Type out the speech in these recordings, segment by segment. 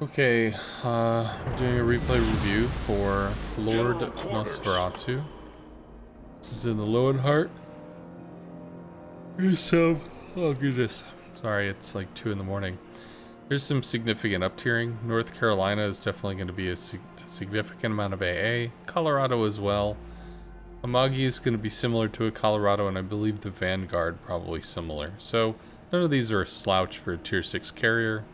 Okay, we're doing a replay review for Lord Nosferatu. This is in the Loewenhardt. Here's some... Oh goodness. Sorry, it's like 2 in the morning. Here's some significant up-tiering. North Carolina is definitely going to be a significant amount of AA. Colorado as well. Amagi is going to be similar to a Colorado, and I believe the Vanguard probably similar. So none of these are a slouch for a tier 6 carrier.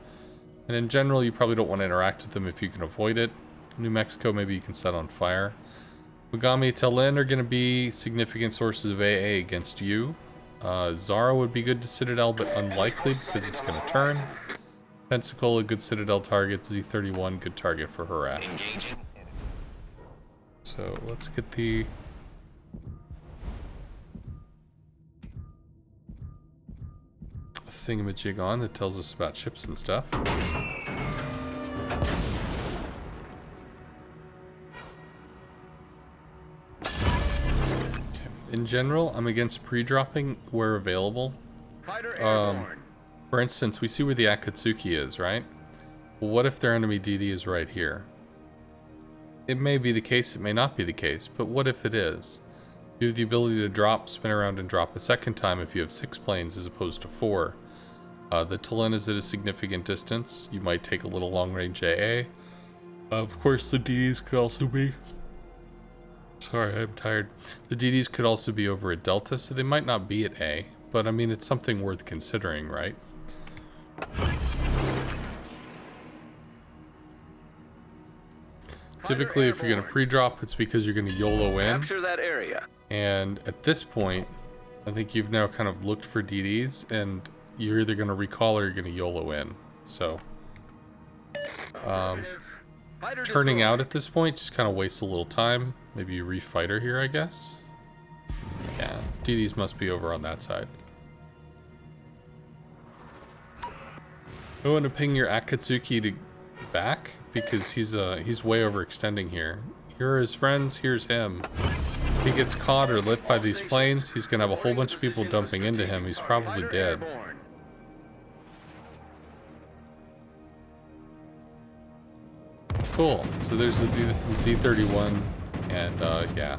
And in general, you probably don't want to interact with them if you can avoid it. New Mexico, maybe you can set on fire. Mogami, Telen are going to be significant sources of AA against you. Zara would be good to Citadel, but unlikely because it's going to turn. Pensacola, good Citadel target. Z31, good target for harass. So let's get the... thingamajig on that tells us about ships and stuff. In general, I'm against pre-dropping where available. For instance, we see where the Akatsuki is, right? Well, what if their enemy DD is right here? It may be the case, it may not be the case, but what if it is? You have the ability to drop, spin around, and drop a second time if you have 6 planes as opposed to 4. The Telen is at a significant distance. You might take a little long-range AA. Of course, the DDs could also be... Sorry, I'm tired. The DDs could also be over at Delta, so they might not be at A. But, I mean, it's something worth considering, right? Typically, if you're going to pre-drop, it's because you're going to YOLO in. Capture that area. And at this point, I think you've now kind of looked for DDs, and you're either going to recall or you're going to YOLO in. So, turning out at this point just kind of wastes a little time. Maybe you refighter here, I guess. Yeah, DDs must be over on that side. I want to ping your Akatsuki to back because he's way overextending here. Here are his friends, here's him. If he gets caught or lit by these planes, he's going to have a whole bunch of people dumping into him. He's probably dead. Cool. So there's the Z31, and yeah.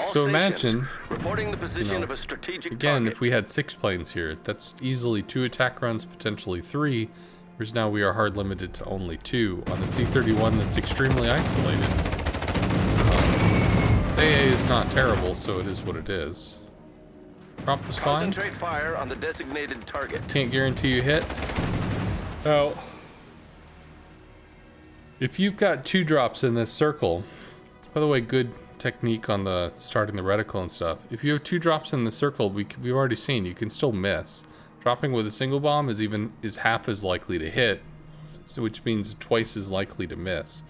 So imagine, reporting the position of a strategic again, target. if we had 6 planes here, that's easily 2 attack runs, potentially 3. Whereas now we are hard limited to only 2 on a Z31 that's extremely isolated. Its AA is not terrible, so it is what it is. Prompt was fine. Concentrate fire on the designated target. Can't guarantee you hit. Oh. If you've got 2 drops in this circle, by the way, good technique on the starting the reticle and stuff. If you have 2 drops in the circle, we've already seen you can still miss. Dropping with a single bomb is half as likely to hit, so which means twice as likely to miss.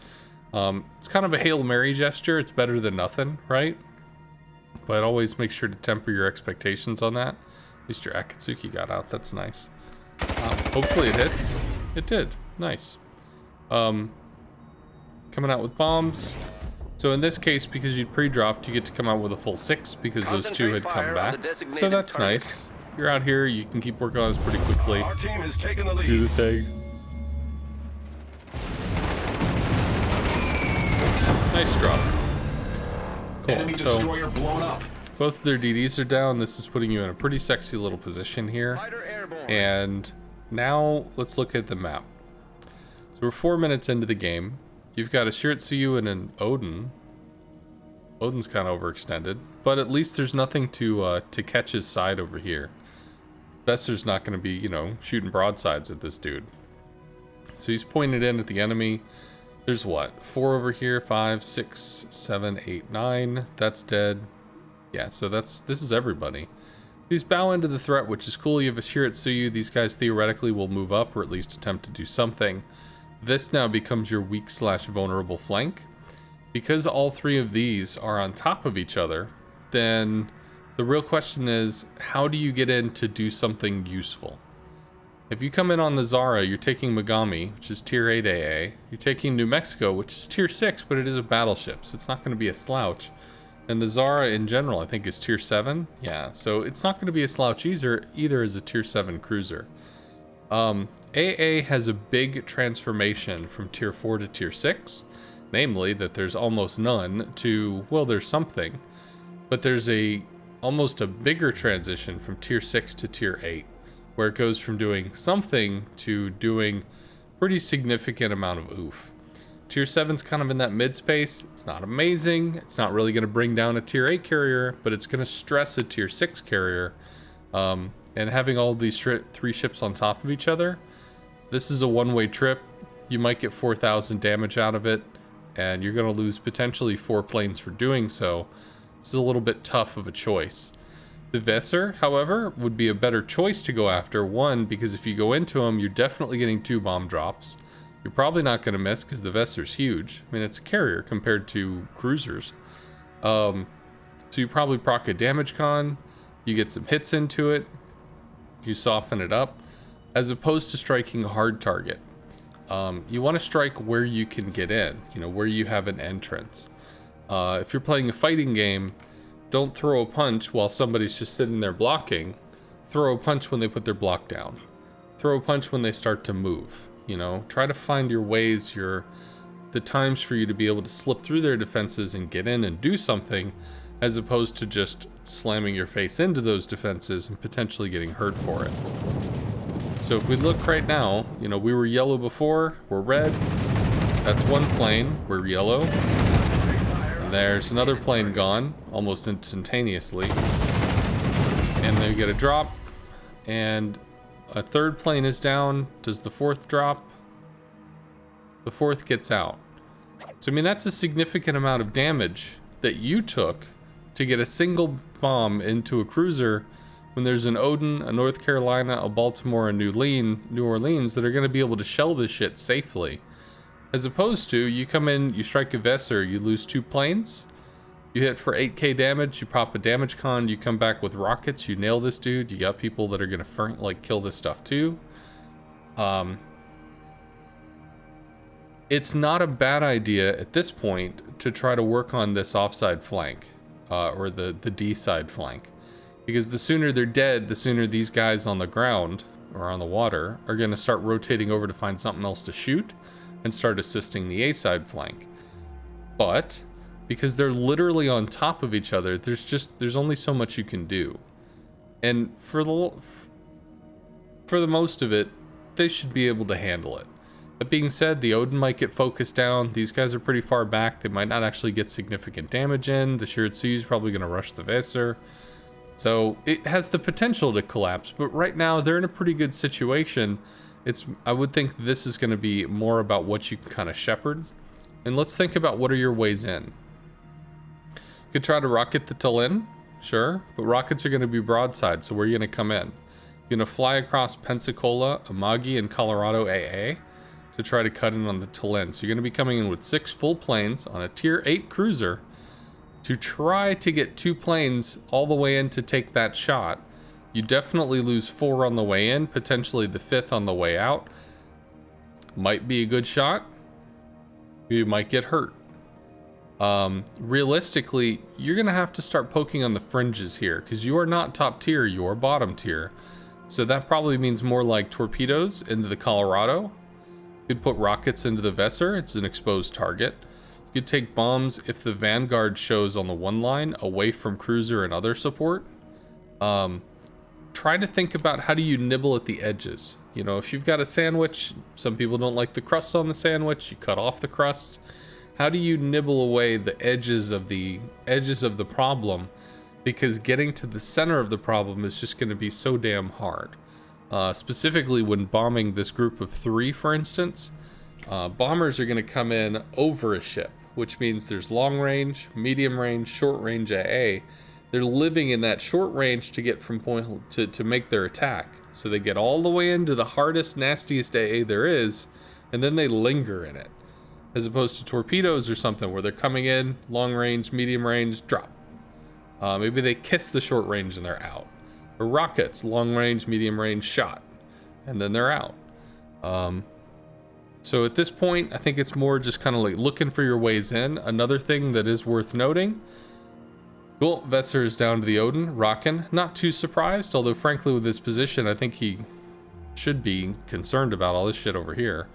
It's kind of a Hail Mary gesture. It's better than nothing, right? But always make sure to temper your expectations on that. At least your Akatsuki got out. That's nice. Hopefully it hits. It did. Nice. Coming out with bombs. So in this case, because you pre-dropped, you get to come out with a full 6 because those 2 had come back. So that's nice. You're out here, you can keep working on this pretty quickly. Our team has taken the lead. Do the thing. Nice drop. Cool. Enemy So destroyer blown up. both of their DDs are down. This is putting you in a pretty sexy little position here. And now let's look at the map. So we're 4 minutes into the game. You've got a Shiratsuyu and an Odin. Odin's kind of overextended, but at least there's nothing to catch his side over here. Besser's not going to be, you know, shooting broadsides at this dude. So he's pointed in at the enemy. There's what? 4 over here, 5, 6, 7, 8, 9. That's dead. Yeah, so this is everybody. These bow into the threat, which is cool. You have a Shiratsuyu. These guys theoretically will move up or at least attempt to do something. This now becomes your weak/vulnerable flank. Because all 3 of these are on top of each other, then the real question is, how do you get in to do something useful? If you come in on the Zara, you're taking Mogami, which is tier 8 AA. You're taking New Mexico, which is tier 6, but it is a battleship, so it's not going to be a slouch. And the Zara in general, I think, is tier 7. Yeah, so it's not going to be a slouch either as a tier 7 cruiser. AA has a big transformation from tier 4 to tier 6, namely that there's almost none to, well, there's something, but there's almost a bigger transition from tier 6 to tier 8, where it goes from doing something to doing pretty significant amount of oof. Tier 7's kind of in that mid space. It's not amazing. It's not really going to bring down a tier 8 carrier, but it's going to stress a tier 6 carrier. And having all these 3 ships on top of each other, this is a one-way trip. You might get 4,000 damage out of it, and you're going to lose potentially 4 planes for doing so. This is a little bit tough of a choice. The Vesser, however, would be a better choice to go after. One, because if you go into them, you're definitely getting 2 bomb drops. You're probably not going to miss because the Vesser's huge. I mean, it's a carrier compared to cruisers. So you probably proc a damage con. You get some hits into it. You soften it up. As opposed to striking a hard target. You want to strike where you can get in. You know, where you have an entrance. If you're playing a fighting game, don't throw a punch while somebody's just sitting there blocking. Throw a punch when they put their block down. Throw a punch when they start to move. You know, try to find your ways, the times for you to be able to slip through their defenses and get in and do something, as opposed to just slamming your face into those defenses and potentially getting hurt for it. So if we look right now, you know, we were yellow before, we're red. That's one plane, we're yellow. There's another plane gone, almost instantaneously. And they get a drop, and a third plane is down. Does the 4th drop? The 4th gets out. So, I mean, that's a significant amount of damage that you took to get a single bomb into a cruiser when there's an Odin, a North Carolina, a Baltimore, and New Orleans that are going to be able to shell this shit safely. As opposed to, you come in, you strike a Vesser, you lose 2 planes, you hit for 8k damage, you pop a damage con, you come back with rockets, you nail this dude, you got people that are gonna kill this stuff too. It's not a bad idea at this point to try to work on this offside flank, or the D side flank. Because the sooner they're dead, the sooner these guys on the ground, or on the water, are gonna start rotating over to find something else to shoot, and start assisting the A-side flank. But because they're literally on top of each other, there's only so much you can do. And for the most of it, they should be able to handle it. That being said, the Odin might get focused down. These guys are pretty far back. They might not actually get significant damage in. The Shiratsuyu is probably going to rush the Vesser. So it has the potential to collapse, but right now they're in a pretty good situation. I would think this is going to be more about what you can kind of shepherd. And let's think about what are your ways in. You could try to rocket the Tallinn, sure, but rockets are going to be broadside, so where are you going to come in? You're going to fly across Pensacola, Amagi, and Colorado AA to try to cut in on the Tallinn. So you're going to be coming in with 6 full planes on a tier 8 cruiser to try to get 2 planes all the way in to take that shot. You definitely lose 4 on the way in, potentially the 5th on the way out. Might be a good shot. You might get hurt. Realistically, you're going to have to start poking on the fringes here, because you are not top tier, you are bottom tier. So that probably means more like torpedoes into the Colorado. You could put rockets into the Vesser, it's an exposed target. You could take bombs if the Vanguard shows on the 1 line, away from cruiser and other support. Try to think about how do you nibble at the edges. You know, if you've got a sandwich, some people don't like the crusts on the sandwich, you cut off the crusts. How do you nibble away the edges of the problem? Because getting to the center of the problem is just going to be so damn hard. Specifically when bombing this group of 3, for instance, bombers are going to come in over a ship, which means there's long range, medium range, short range AA. They're living in that short range to get from point to make their attack. So they get all the way into the hardest, nastiest AA there is, and then they linger in it. As opposed to torpedoes or something where they're coming in, long range, medium range, drop. Maybe they kiss the short range and they're out. Or rockets, long range, medium range, shot. And then they're out. So at this point, I think it's more just kind of like looking for your ways in. Another thing that is worth noting. Cool, Vesser is down to the Odin, rockin'. Not too surprised, although frankly with his position, I think he should be concerned about all this shit over here.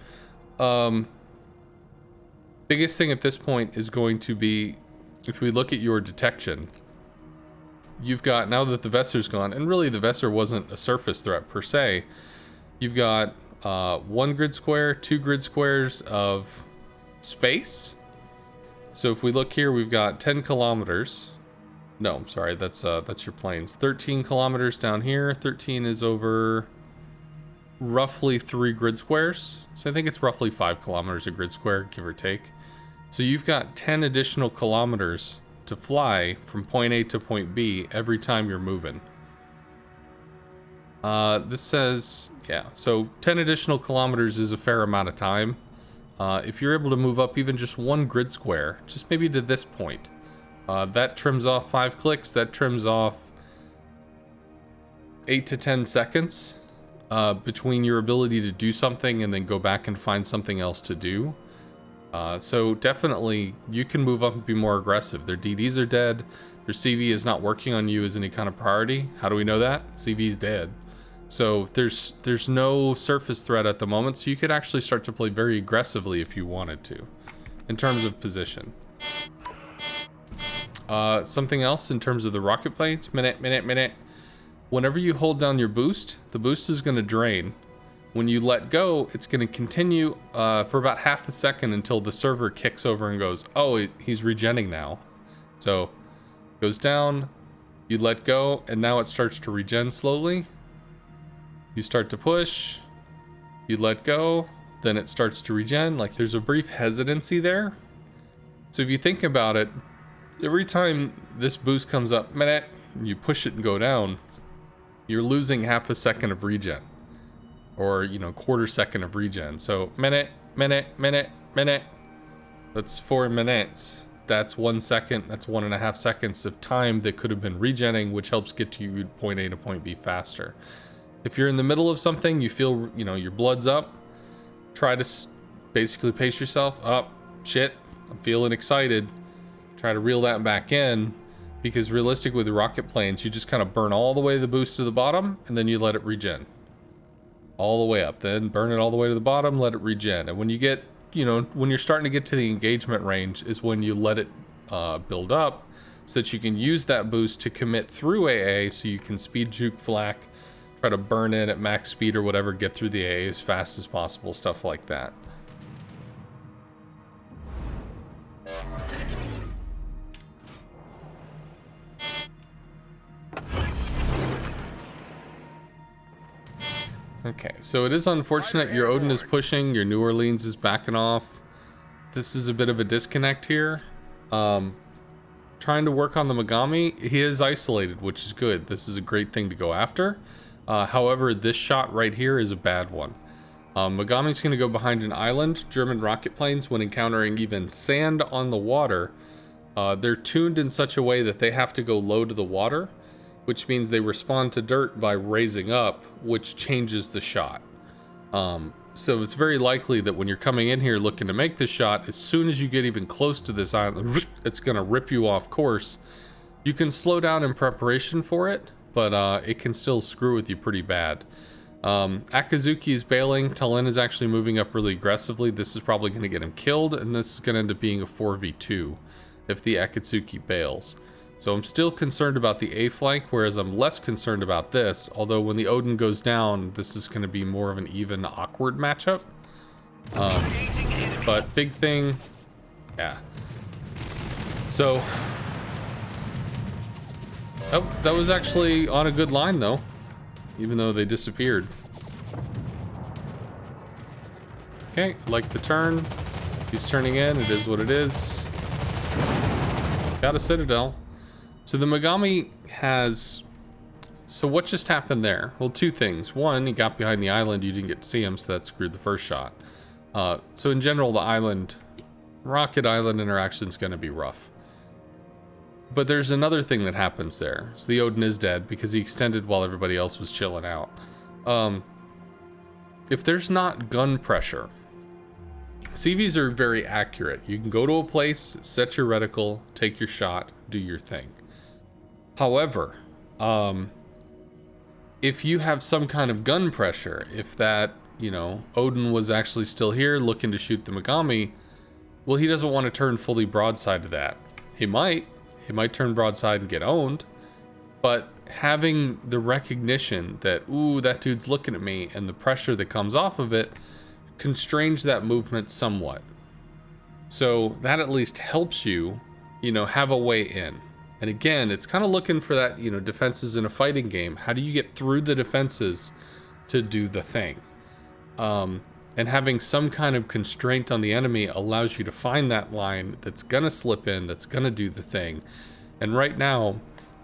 Biggest thing at this point is going to be, if we look at your detection, you've got, now that the Vesser's gone, and really the Vesser wasn't a surface threat per se, you've got 1 grid square, 2 grid squares of space. So if we look here, we've got 10 kilometers. No, I'm sorry, that's your planes. 13 kilometers down here. 13 is over roughly 3 grid squares. So I think it's roughly 5 kilometers a grid square, give or take. So you've got 10 additional kilometers to fly from point A to point B every time you're moving. This says, yeah, so 10 additional kilometers is a fair amount of time. If you're able to move up even just 1 grid square, just maybe to this point, that trims off 5 clicks, that trims off 8 to 10 seconds between your ability to do something and then go back and find something else to do. So definitely you can move up and be more aggressive. Their DDs are dead. Their CV is not working on you as any kind of priority. How do we know that? CV's dead. So there's no surface threat at the moment, so you could actually start to play very aggressively if you wanted to, in terms of position. Something else in terms of the rocket planes, minute. Whenever you hold down your boost, the boost is going to drain. When you let go, it's going to continue for about half a second until the server kicks over and goes, oh, he's regenning now. So it goes down, you let go, and now it starts to regen slowly. You start to push, you let go, then it starts to regen. Like, there's a brief hesitancy there. So if you think about it, every time this boost comes up, minute, you push it and go down, you're losing half a second of regen. Or, you know, quarter second of regen. So minute. That's 4 minutes. That's 1 second. That's 1.5 seconds of time that could have been regenning, which helps get to you point A to point B faster. If you're in the middle of something, you feel, you know, your blood's up, try to basically pace yourself up. Shit, I'm feeling excited. Try to reel that back in, because realistic with the rocket planes, you just kind of burn all the way the boost to the bottom, and then you let it regen. All the way up, then burn it all the way to the bottom, let it regen. And when you get, you know, when you're starting to get to the engagement range is when you let it build up, so that you can use that boost to commit through AA, so you can speed juke flak, try to burn in at max speed or whatever, get through the AA as fast as possible, stuff like that. Okay, so it is unfortunate your Odin is pushing, your New Orleans is backing off. This is a bit of a disconnect here. Trying to work on the Megami, he is isolated, which is good. This is a great thing to go after. However, this shot right here is a bad one. Megami's going to go behind an island. German rocket planes, when encountering even sand on the water, they're tuned in such a way that they have to go low to the water, which means they respond to dirt by raising up, which changes the shot. So it's very likely that when you're coming in here looking to make this shot, as soon as you get even close to this island, it's going to rip you off course. You can slow down in preparation for it, but it can still screw with you pretty bad. Akazuki is bailing. Talon is actually moving up really aggressively. This is probably going to get him killed, and this is going to end up being a 4v2 if the Akatsuki bails. So I'm still concerned about the A flank, whereas I'm less concerned about this, although when the Odin goes down, this is going to be more of an even, awkward matchup. But big thing, yeah. So, oh, that was actually on a good line though, even though they disappeared. Okay, like the turn. He's turning in, it is what it is. Got a Citadel. So the Megami has... So what just happened there? Well, two things. One, he got behind the island, you didn't get to see him, so that screwed the first shot. So in general, the island, Rocket Island interaction is going to be rough. But there's another thing that happens there. So the Odin is dead because he extended while everybody else was chilling out. If there's not gun pressure, CVs are very accurate. You can go to a place, set your reticle, take your shot, do your thing. However, if you have some kind of gun pressure, if that, you know, Odin was actually still here looking to shoot the Megami, well, he doesn't want to turn fully broadside to that. He might turn broadside and get owned, but having the recognition that, ooh, that dude's looking at me, and the pressure that comes off of it constrains that movement somewhat. So that at least helps you, you know, have a way in. And again, it's kind of looking for that, you know, defenses in a fighting game. How do you get through the defenses to do the thing? And having some kind of constraint on the enemy allows you to find that line that's gonna slip in, that's gonna do the thing. And right now,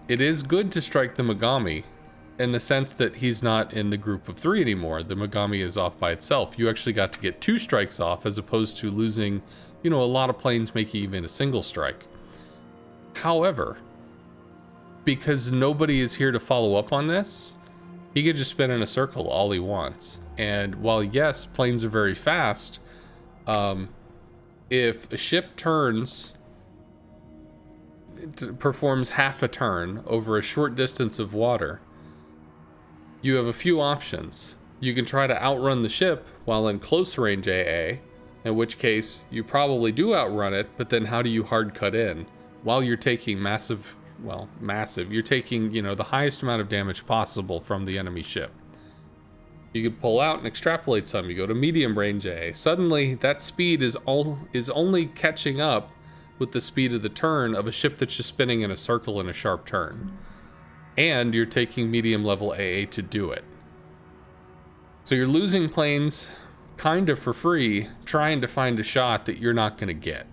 it is good to strike the Megami in the sense that he's not in the group of 3 anymore. The Megami is off by itself. You actually got to get 2 strikes off as opposed to losing, you know, a lot of planes making even a single strike. However, because nobody is here to follow up on this, he could just spin in a circle all he wants. And while yes, planes are very fast, if a ship performs half a turn over a short distance of water, you have a few options. You can try to outrun the ship while in close range AA, in which case you probably do outrun it, but then how do you hard cut in while you're taking massive, you're taking, you know, the highest amount of damage possible from the enemy ship. You could pull out and extrapolate some. You go to medium range AA. Suddenly, that speed is only catching up with the speed of the turn of a ship that's just spinning in a circle in a sharp turn. And you're taking medium level AA to do it. So you're losing planes kind of for free, trying to find a shot that you're not going to get.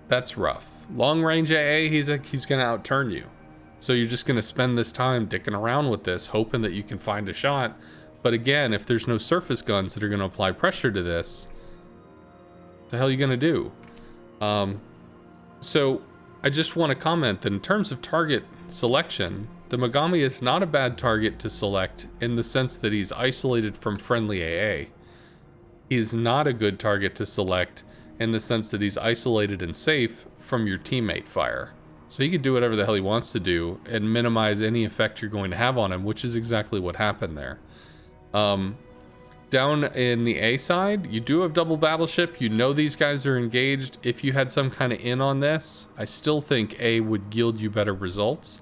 That's rough. Long range AA, he's going to outturn you. So you're just going to spend this time dicking around with this, hoping that you can find a shot. But again, if there's no surface guns that are going to apply pressure to this, what the hell are you going to do? So I just want to comment that in terms of target selection, the Megami is not a bad target to select in the sense that he's isolated from friendly AA. He's not a good target to select in the sense that he's isolated and safe from your teammate fire. So he can do whatever the hell he wants to do and minimize any effect you're going to have on him, which is exactly what happened there. Down in the A side, you do have double battleship. You know these guys are engaged. If you had some kind of in on this, I still think A would yield you better results.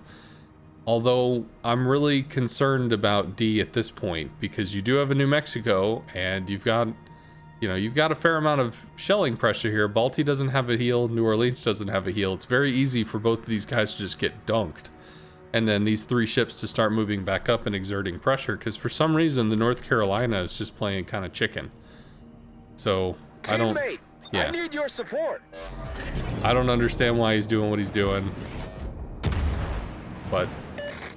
Although I'm really concerned about D at this point because you do have a New Mexico and you've got a fair amount of shelling pressure here. Balti doesn't have a heal. New Orleans doesn't have a heal. It's very easy for both of these guys to just get dunked. And then these 3 ships to start moving back up and exerting pressure, because for some reason the North Carolina is just playing kind of chicken. So I need your support. I don't understand why he's doing what he's doing. But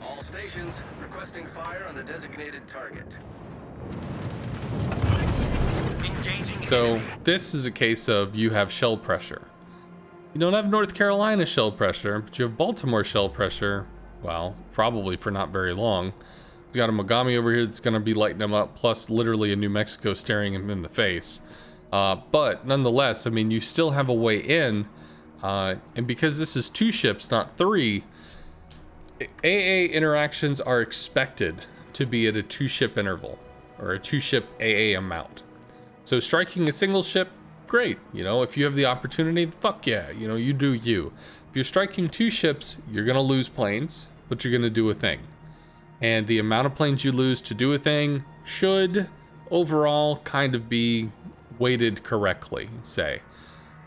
all stations requesting fire on the designated target. So this is a case of you have shell pressure. You don't have North Carolina shell pressure, but you have Baltimore shell pressure. Well, probably for not very long. He's got a Megami over here that's going to be lighting him up, plus literally a New Mexico staring him in the face. But nonetheless, I mean, you still have a way in. And because this is 2 ships, not 3, AA interactions are expected to be at a 2-ship interval, or a 2-ship AA amount. So striking a single ship, great. You know, if you have the opportunity, fuck yeah, you know, you do you. If you're striking 2 ships, you're going to lose planes, but you're going to do a thing. And the amount of planes you lose to do a thing should overall kind of be weighted correctly, say.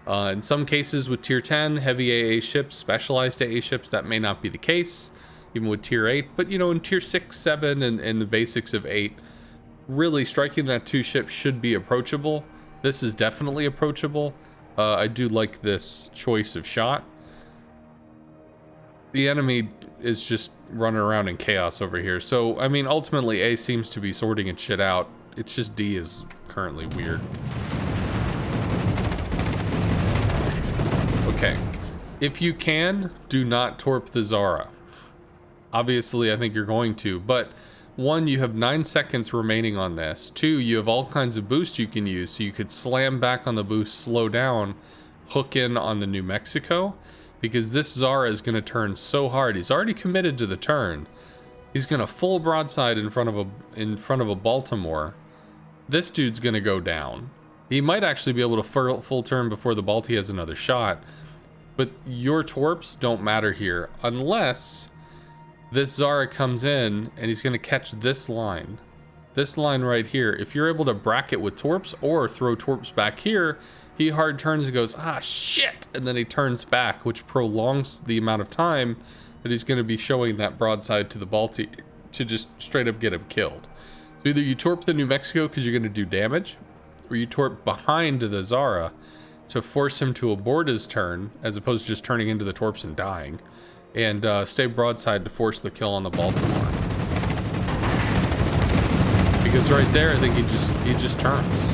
In some cases with tier 10, heavy AA ships, specialized AA ships, that may not be the case, even with tier 8. But, you know, in tier 6, 7, and the basics of 8, really striking that 2 ship should be approachable. This is definitely approachable. I do like this choice of shot. The enemy is just running around in chaos over here. So, I mean, ultimately, A seems to be sorting its shit out. It's just D is currently weird. Okay. If you can, do not torp the Zara. Obviously, I think you're going to, but 1, you have 9 seconds remaining on this. 2, you have all kinds of boost you can use, so you could slam back on the boost, slow down, hook in on the New Mexico, because this Zara is going to turn so hard. He's already committed to the turn, He's gonna full broadside in front of a Baltimore. This dude's gonna go down. He might actually be able to full turn before the Balti has another shot. But your torps don't matter here unless this Zara comes in and he's gonna catch this line. This line right here. If you're able to bracket with torps or throw torps back here, he hard turns and goes, ah, shit! And then he turns back, which prolongs the amount of time that he's going to be showing that broadside to the Balti to just straight up get him killed. So either you torp the New Mexico because you're going to do damage, or you torp behind the Zara to force him to abort his turn, as opposed to just turning into the torps and dying, and stay broadside to force the kill on the Baltimore. Because right there, I think he just turns.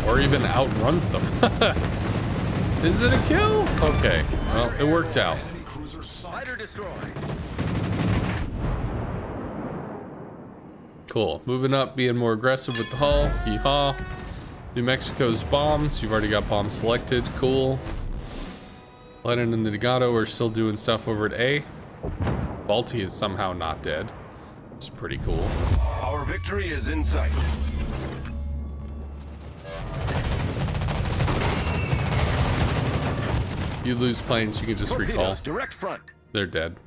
Or even outruns them. Is it a kill? Okay, well, it worked out. Fighter destroyed. Cool, moving up, being more aggressive with the hull. Yeehaw. New Mexico's bombs, you've already got bombs selected, cool. Lennon and the Nagato are still doing stuff over at A. Balti is somehow not dead. It's pretty cool. Our victory is in sight. You lose planes, you can just recall. Direct front. They're dead.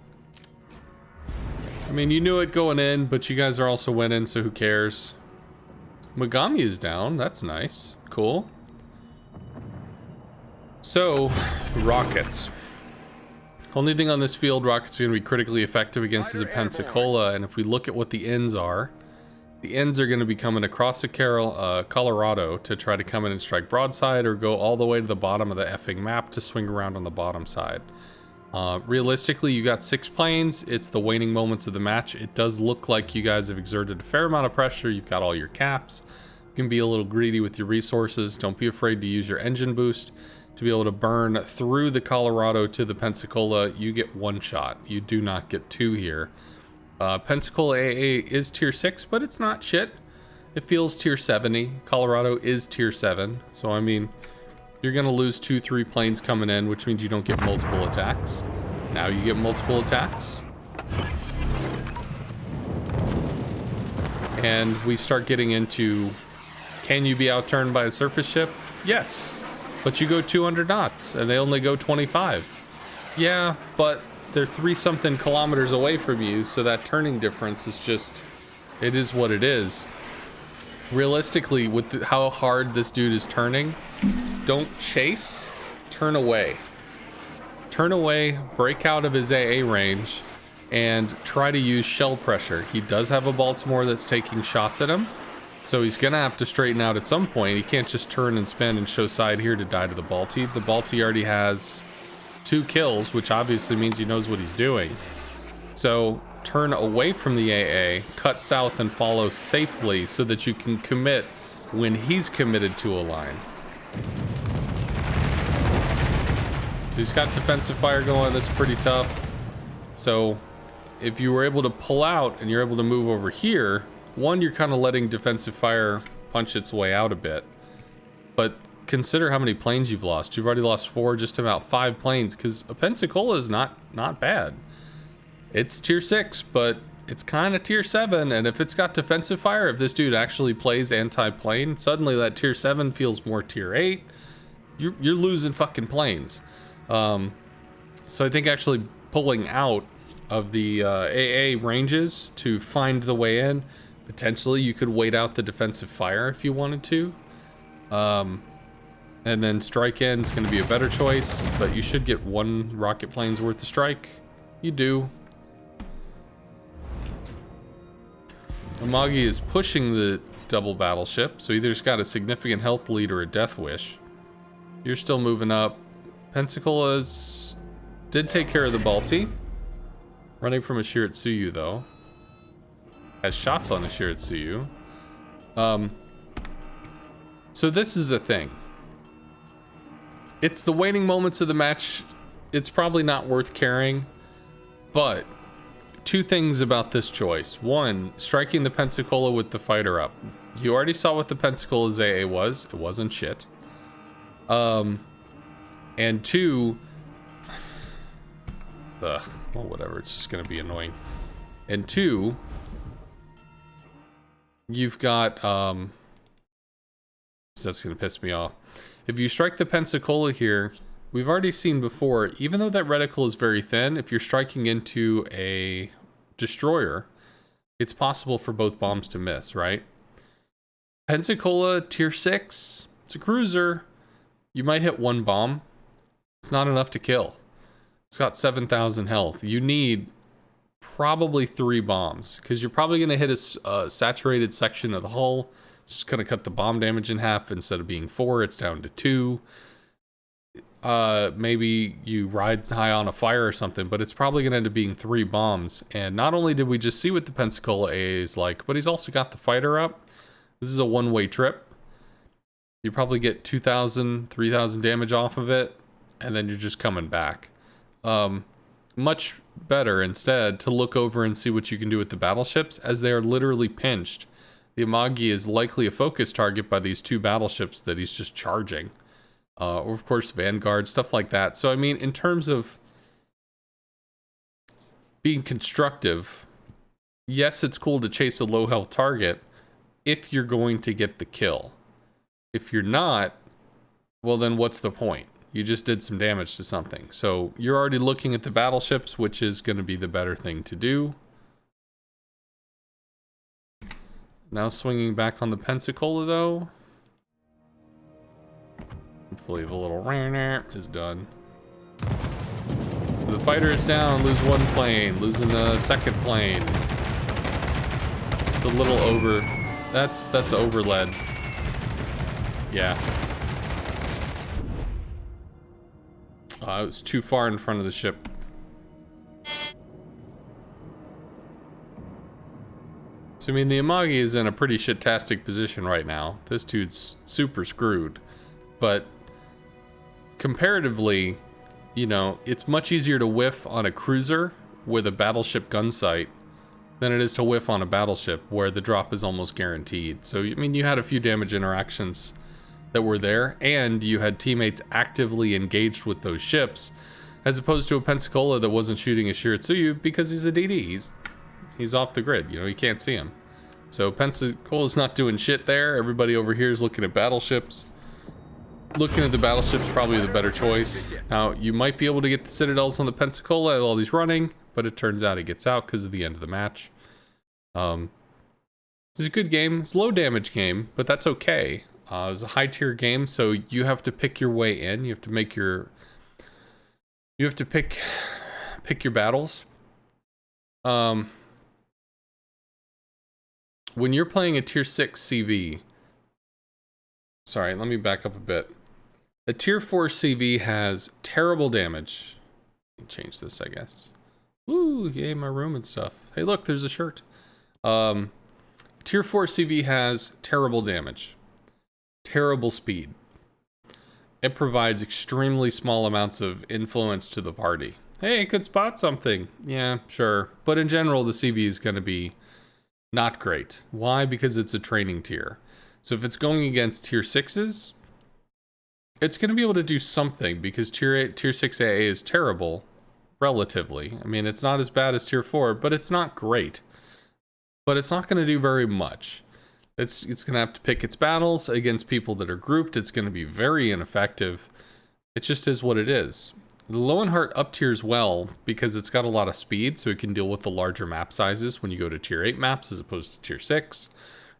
I mean, you knew it going in, but you guys are also winning, so who cares? Megami is down. That's nice. Cool. So, rockets. Only thing on this field rockets are going to be critically effective against is a Pensacola, and if we look at what the ends are going to be coming across the Colorado to try to come in and strike broadside, or go all the way to the bottom of the effing map to swing around on the bottom side. Realistically, you got 6 planes. It's the waning moments of the match. It does look like you guys have exerted a fair amount of pressure. You've got all your caps. You can be a little greedy with your resources. Don't be afraid to use your engine boost to be able to burn through the Colorado to the Pensacola. You get 1 shot. You do not get 2 here. Pensacola AA is tier 6, but it's not shit. It feels tier 70. Colorado is tier 7. So, I mean, you're going to lose 2-3 planes coming in, which means you don't get multiple attacks. Now you get multiple attacks. And we start getting into, can you be outturned by a surface ship? Yes. But you go 200 knots, and they only go 25. Yeah, but they're 3-something kilometers away from you, so that turning difference is just, it is what it is. Realistically, with how hard this dude is turning, don't chase, turn away. Turn away, break out of his AA range, and try to use shell pressure. He does have a Baltimore that's taking shots at him, so he's gonna have to straighten out at some point. He can't just turn and spin and show side here to die to the Balti. The Balti already has 2 kills, which obviously means he knows what he's doing. So turn away from the AA, cut south and follow safely so that you can commit when he's committed to a line. So he's got defensive fire going. That's pretty tough. So if you were able to pull out and you're able to move over here, one, you're kind of letting defensive fire punch its way out a bit. But consider how many planes you've lost. You've already lost 4, just about 5 planes, because a Pensacola is not bad. It's tier 6, but it's kind of tier 7, and if it's got defensive fire, if this dude actually plays anti-plane, suddenly that tier 7 feels more tier 8. You're losing fucking planes. So I think actually pulling out of the AA ranges to find the way in, potentially you could wait out the defensive fire if you wanted to. And then strike in is going to be a better choice, but you should get 1 rocket plane's worth of strike. You do. Amagi is pushing the double battleship, so either it's got a significant health lead or a death wish. You're still moving up. Pensacola's did take care of the Balti. Running from a Shiratsuyu, though. Has shots on the Shiratsuyu. So this is a thing. It's the waning moments of the match. It's probably not worth carrying, but 2 things about this choice. 1, striking the Pensacola with the fighter up. You already saw what the Pensacola's AA was. It wasn't shit. And 2, Ugh, well, whatever. It's just going to be annoying. And 2, you've got, that's going to piss me off. If you strike the Pensacola here, we've already seen before, even though that reticle is very thin, if you're striking into a destroyer, it's possible for both bombs to miss, right? Pensacola, tier 6, it's a cruiser. You might hit 1 bomb. It's not enough to kill. It's got 7,000 health. You need probably 3 bombs, because you're probably going to hit a saturated section of the hull. Just going to cut the bomb damage in half. Instead of being 4, it's down to 2. Maybe you ride high on a fire or something, but it's probably going to end up being 3 bombs. And not only did we just see what the Pensacola AA is like, but he's also got the fighter up. This is a one-way trip. You probably get 2,000, 3,000 damage off of it, and then you're just coming back. Much better instead to look over and see what you can do with the battleships, as they are literally pinched. The Amagi is likely a focus target by these 2 battleships that he's just charging. Or of course Vanguard, stuff like that. So I mean, in terms of being constructive, yes, it's cool to chase a low health target if you're going to get the kill. If you're not, well then what's the point? You just did some damage to something. So you're already looking at the battleships, which is going to be the better thing to do. Now swinging back on the Pensacola though. Hopefully the little runner is done. The fighter is down, lose 1 plane, losing the 2nd plane. It's a little over. That's overled. Yeah. It was too far in front of the ship. So I mean, the Amagi is in a pretty shit-tastic position right now. This dude's super screwed. But comparatively, you know, it's much easier to whiff on a cruiser with a battleship gun sight than it is to whiff on a battleship where the drop is almost guaranteed. So, I mean, you had a few damage interactions that were there, and you had teammates actively engaged with those ships, as opposed to a Pensacola that wasn't shooting a Shiratsuyu because he's a DD. He's off the grid, you know, you can't see him. So Pensacola's not doing shit there. Everybody over here is looking at battleships. Looking at the battleships probably the better choice. Now, you might be able to get the Citadels on the Pensacola while he's running, but it turns out he gets out because of the end of the match. This is a good game. It's a low damage game, but that's okay. It's a high tier game, so you have to pick your way in. You have to make your... You have to pick your battles. When you're playing a tier 6 CV... Sorry, let me back up a bit. A tier 4 CV has terrible damage. Let me change this, I guess. Ooh, yay, my room and stuff. Hey, look, there's a shirt. Tier 4 CV has terrible damage. Terrible speed. It provides extremely small amounts of influence to the party. Hey, it could spot something. Yeah, sure. But in general, the CV is going to be not great. Why? Because it's a training tier. So if it's going against tier 6s, it's going to be able to do something because tier 6 AA is terrible, relatively. I mean, it's not as bad as tier 4, but it's not great. But it's not going to do very much. It's going to have to pick its battles against people that are grouped. It's going to be very ineffective. It just is what it is. The Loewenhardt up tiers well because it's got a lot of speed, so it can deal with the larger map sizes when you go to tier 8 maps as opposed to tier 6.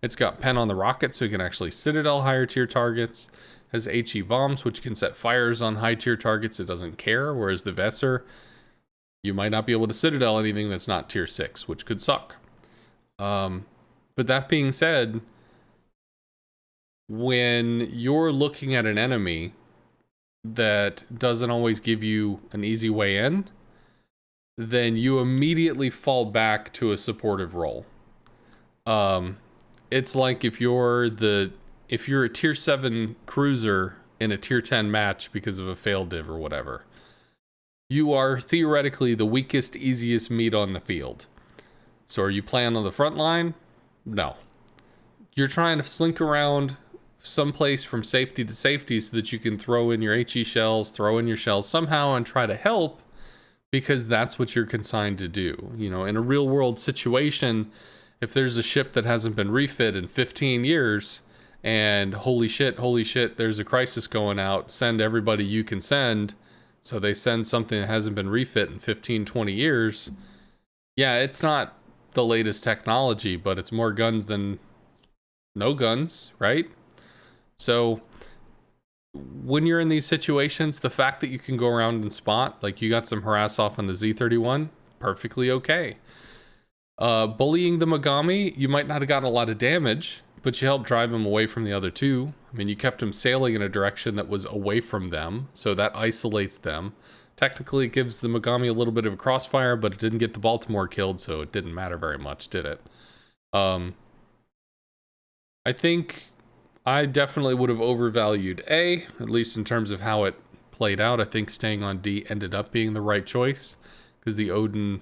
It's got pen on the rocket, so it can actually Citadel higher tier targets. Has HE bombs, which can set fires on high tier targets. It doesn't care, whereas the Vesser, you might not be able to Citadel anything that's not tier 6, which could suck. But that being said, when you're looking at an enemy that doesn't always give you an easy way in, then you immediately fall back to a supportive role. It's like if you're a tier 7 cruiser in a tier 10 match because of a failed div or whatever, you are theoretically the weakest, easiest meat on the field. So are you playing on the front line? No. You're trying to slink around someplace from safety to safety so that you can throw in your HE shells, throw in your shells somehow and try to help, because that's what you're consigned to do. You know, in a real world situation, if there's a ship that hasn't been refit in 15 years and holy shit, there's a crisis going out, send everybody you can send. So they send something that hasn't been refit in 15, 20 years. Yeah, it's not the latest technology, but it's more guns than no guns, right? So when you're in these situations, the fact that you can go around and spot, like you got some harass off on the Z31, perfectly okay. Bullying the Mogami, you might not have gotten a lot of damage, but you helped drive him away from the other two. I mean, you kept him sailing in a direction that was away from them, so that isolates them. Technically, it gives the Mogami a little bit of a crossfire, but it didn't get the Baltimore killed, so it didn't matter very much, did it? I think I definitely would have overvalued A, at least in terms of how it played out. I think staying on D ended up being the right choice, because the Odin, I'm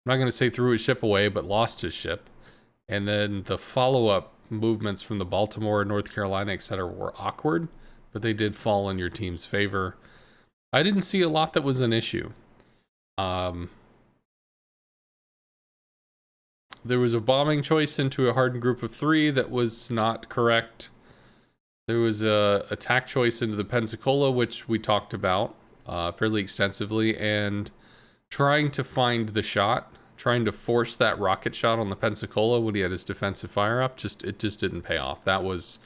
not going to say threw his ship away, but lost his ship. And then the follow-up movements from the Baltimore, North Carolina, etc. were awkward, but they did fall in your team's favor. I didn't see a lot that was an issue. There was a bombing choice into a hardened group of 3 that was not correct. There was a attack choice into the Pensacola, which we talked about fairly extensively, and trying to find the shot, trying to force that rocket shot on the Pensacola when he had his defensive fire up, it just didn't pay off. That was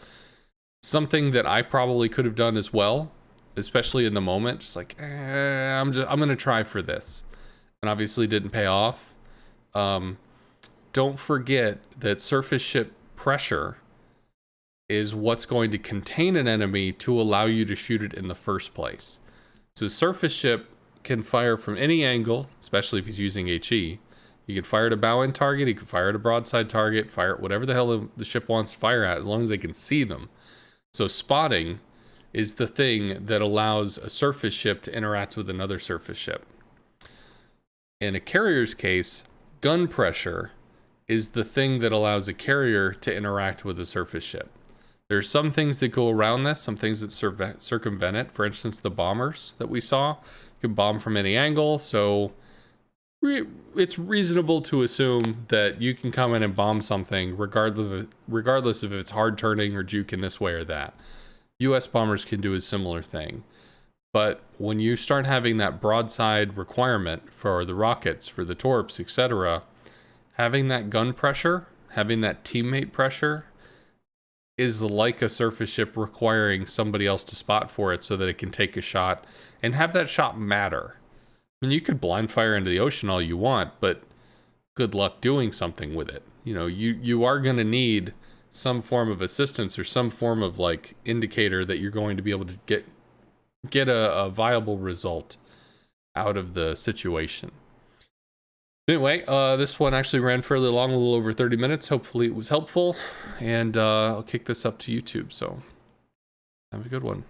something that I probably could have done as well, especially in the moment. Just like, I'm gonna try for this, and obviously didn't pay off. Don't forget that surface ship pressure is what's going to contain an enemy to allow you to shoot it in the first place. So surface ship can fire from any angle, especially if he's using HE. You can fire at a bow-end target, you can fire at a broadside target, fire at whatever the hell the ship wants to fire at, as long as they can see them. So spotting is the thing that allows a surface ship to interact with another surface ship. In a carrier's case, gun pressure is the thing that allows a carrier to interact with a surface ship. There are some things that go around this, some things that circumvent it. For instance, the bombers that we saw can bomb from any angle, so it's reasonable to assume that you can come in and bomb something regardless if it's hard turning or juke in this way or that. US bombers can do a similar thing. But when you start having that broadside requirement for the rockets, for the torps, etc., having that gun pressure, having that teammate pressure is like a surface ship requiring somebody else to spot for it so that it can take a shot and have that shot matter. I mean, you could blind fire into the ocean all you want, but good luck doing something with it. You know, you are going to need some form of assistance or some form of like indicator that you're going to be able to get a viable result out of the situation. Anyway, this one actually ran fairly long, a little over 30 minutes. Hopefully it was helpful, and I'll kick this up to YouTube, so have a good one.